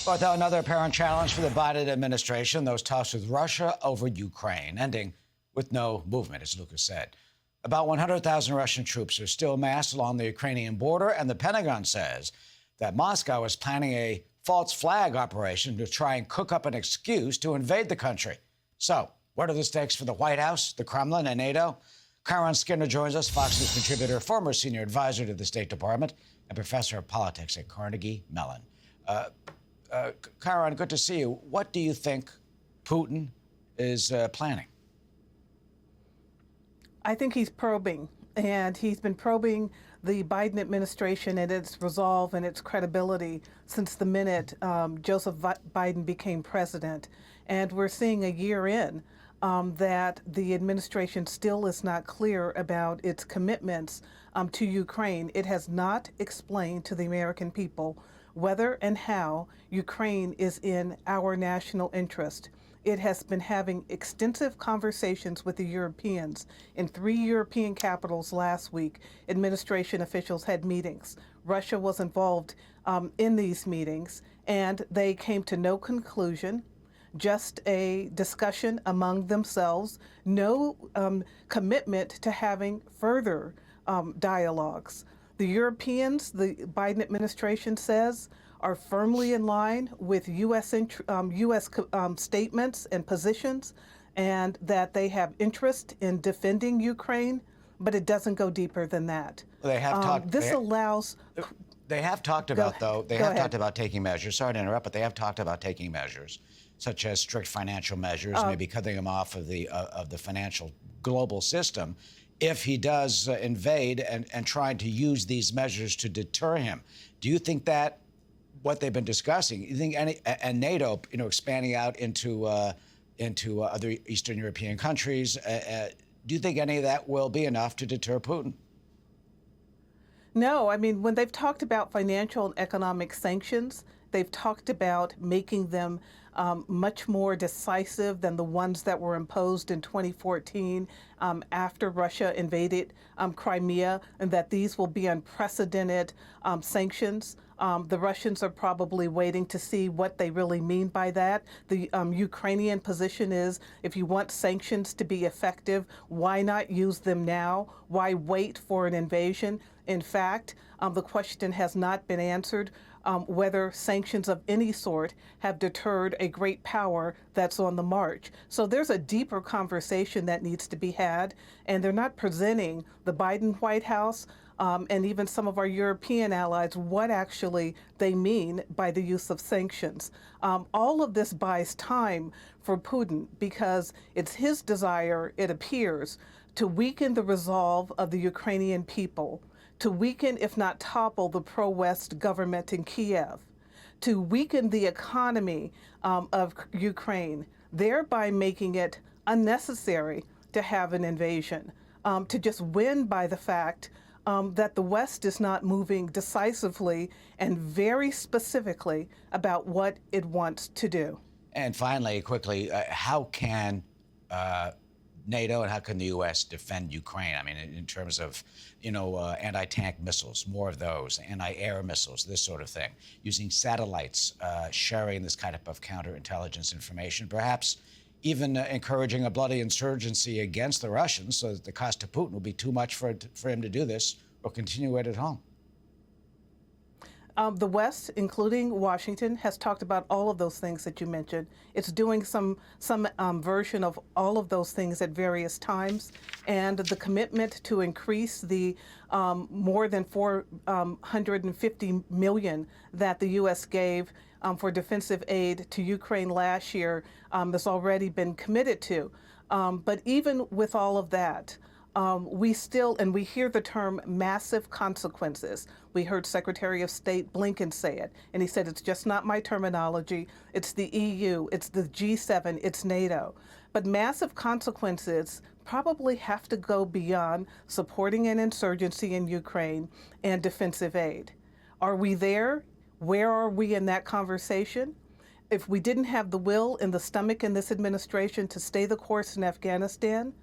But another apparent challenge for the Biden administration, those talks with Russia over Ukraine, ending with no movement, as Lucas said. About 100,000 Russian troops are still massed along the Ukrainian border, and the Pentagon says that Moscow is planning a false flag operation to try and cook up an excuse to invade the country. So, what are the stakes for the White House, the Kremlin, and NATO? Kiron Skinner joins us, Fox News contributor, former senior advisor to the State Department, and professor of politics at Carnegie Mellon. Kiron, good to see you. What do you think Putin is planning? I think he's probing, and he's been probing the Biden administration and its resolve and its credibility since the minute Joseph Biden became president. And we're seeing a year in that the administration still is not clear about its commitments to Ukraine. It has not explained to the American people whether and how Ukraine is in our national interest. It has been having extensive conversations with the Europeans. In 3 European capitals last week, administration officials had meetings. Russia was involved in these meetings, and they came to no conclusion, just a discussion among themselves, no commitment to having further dialogues. The Europeans, the Biden administration says, are firmly in line with U.S. Statements and positions, and that they have interest in defending Ukraine, but it doesn't go deeper than that. They have talked. This allows. They have talked about, though. They have talked about taking measures. Sorry to interrupt, but they have talked about taking measures, such as strict financial measures, maybe cutting him off of the financial global system, if he does invade, and trying to use these measures to deter him. Do you think that what they've been discussing, you think and NATO, expanding out into other Eastern European countries, do you think any of that will be enough to deter Putin? No, I mean, when they've talked about financial and economic sanctions, they've talked about making them much more decisive than the ones that were imposed in 2014 after Russia invaded Crimea, and that these will be unprecedented sanctions. The Russians are probably waiting to see what they really mean by that. The Ukrainian position is, if you want sanctions to be effective, why not use them now? Why wait for an invasion? In fact, the question has not been answered whether sanctions of any sort have deterred a great power that's on the march. So there's a deeper conversation that needs to be had, and they're not presenting the Biden White House and even some of our European allies what actually they mean by the use of sanctions. All of this buys time for Putin because it's his desire, it appears, to weaken the resolve of the Ukrainian people, to weaken, if not topple, the pro-West government in Kiev, to weaken the economy of Ukraine, thereby making it unnecessary to have an invasion, to just win by the fact that the West is not moving decisively and very specifically about what it wants to do. And finally, quickly, how can NATO and how can the U.S. defend Ukraine? I mean, in terms of, anti-tank missiles, more of those, anti-air missiles, this sort of thing, using satellites, sharing this kind of counterintelligence information, perhaps even encouraging a bloody insurgency against the Russians so that the cost to Putin will be too much for him to do this or continue it at home. The West, including Washington, has talked about all of those things that you mentioned. It's doing some version of all of those things at various times, and the commitment to increase the more than $450 million that the U.S. gave for defensive aid to Ukraine last year has already been committed to. But even with all of that, we hear the term massive consequences. We heard Secretary of State Blinken say it, and he said, it's just not my terminology. It's the EU, it's the G7, it's NATO. But massive consequences probably have to go beyond supporting an insurgency in Ukraine and defensive aid. Are we there? Where are we in that conversation? If we didn't have the will and the stomach in this administration to stay the course in Afghanistan,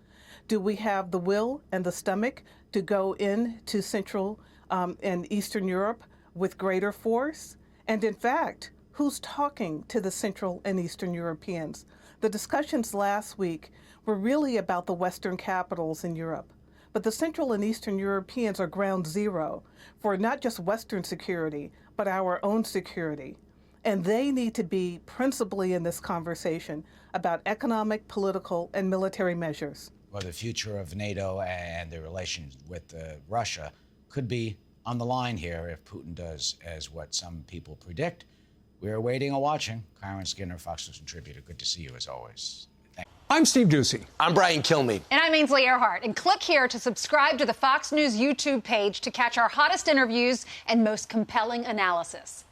do we have the will and the stomach to go into Central and Eastern Europe with greater force? And in fact, who's talking to the Central and Eastern Europeans? The discussions last week were really about the Western capitals in Europe. But the Central and Eastern Europeans are ground zero for not just Western security, but our own security. And they need to be principally in this conversation about economic, political, and military measures. Well, the future of NATO and the relations with Russia could be on the line here if Putin does as what some people predict. We're waiting and watching. Kiron Skinner, Fox News contributor. Good to see you as always. I'm Steve Ducey. I'm Brian Kilmeade. And I'm Ainsley Earhart. And click here to subscribe to the Fox News YouTube page to catch our hottest interviews and most compelling analysis.